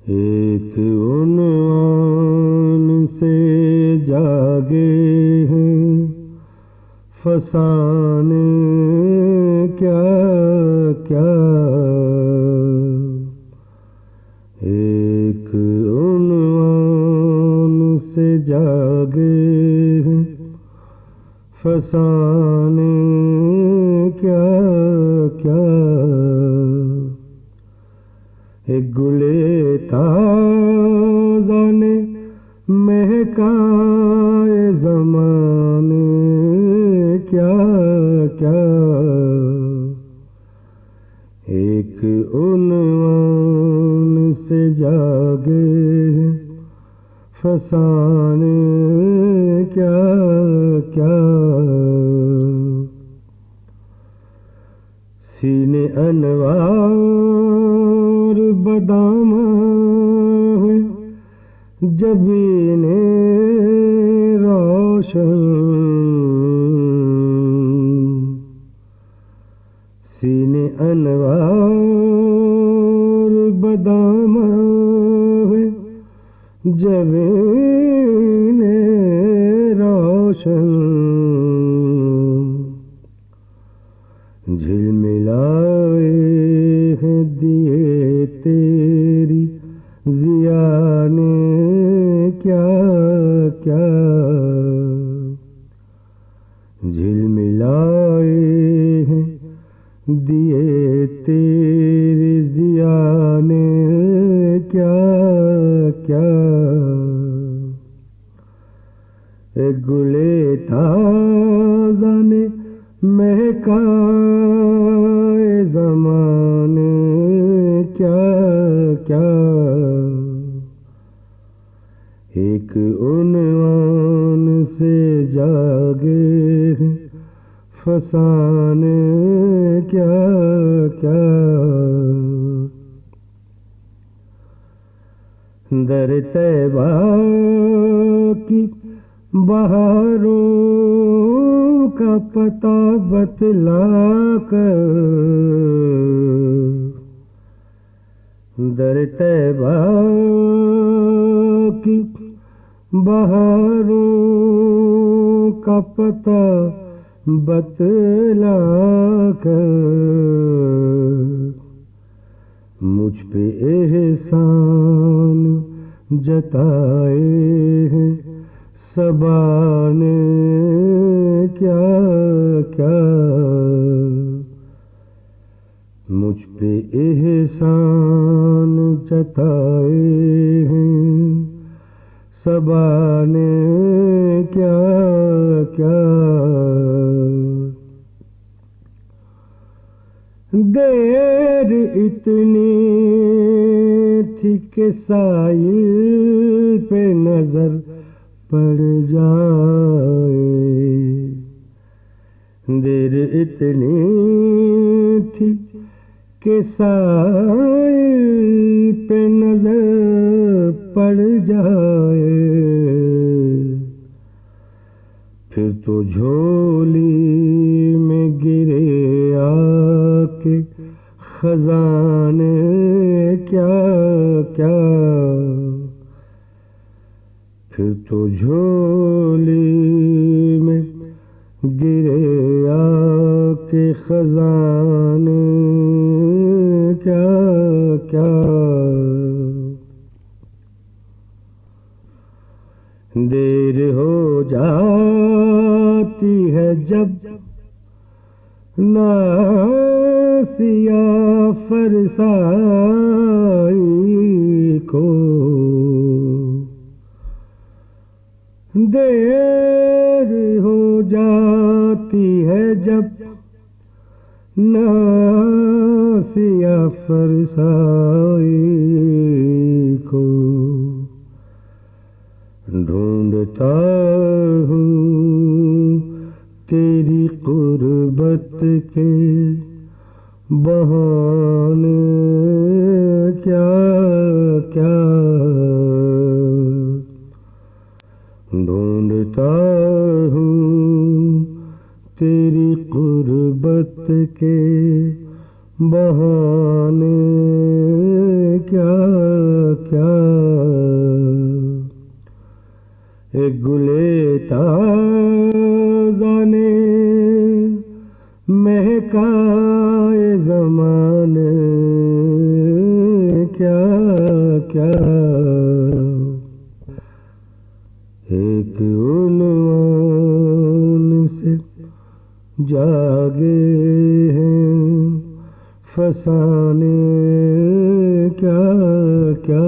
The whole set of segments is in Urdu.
ایک عنوان سے جاگے ہیں فسانے کیا کیا، ایک عنوان سے جاگے ہیں فسانے کیا کیا، ایک گلے تازہ نے مہکائے زمانے کیا کیا، ایک عنوان سے جاگے ہیں فسانے کیا کیا، سینے انوار بدام ہے جبین روشن، سینے انوار بدام ہے جبین روشن، جھلملائے ہیں دیے تیری ضیا نے کیا کیا، جھلملائے ہیں دیے تیری ضیا نے کیا کیا، ایک گلے تازہ نے مہکائے زمانے کیا کیا، ایک عنوان سے جاگے ہیں فسانے کیا کیا، در طیبہ کی بہاروں کا پتہ بتلا کر، در طیبہ کی بہاروں کا پتہ بتلا کر، مجھ پہ احسان جتائے ہیں صبا نے کیا کیا، مجھ پہ احسان جتائے ہیں صبا نے کیا کیا، دیر اتنی تھی کہ سائل پہ نظر پڑ جائے، دیر اتنی تھی کہ سائل پہ نظر پڑ جائے، پھر تو جھولی میں گرے آ کے خزانے کیا کیا، پھر تو جھولی میں گرے آ کے خزانے کیا کیا، دیر ہو جاتی ہے جب ناسیا فرسائی کو، دیر ہو جاتی ہے جب ناسیا فرسائی کو، ڈھونڈتا ہوں تیری قربت کے بہانے کیا کیا، ڈھونڈتا ہوں تیری قربت کے بہانے کیا کیا، ایک گلے تازہ نے مہکائے زمانے کیا کیا، ایک عنوان سے جاگے ہیں فسانے کیا کیا۔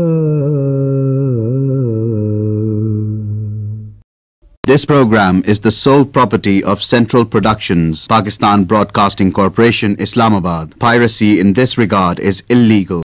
This program is the sole property of Central Productions, Pakistan Broadcasting Corporation, Islamabad. Piracy in this regard is illegal.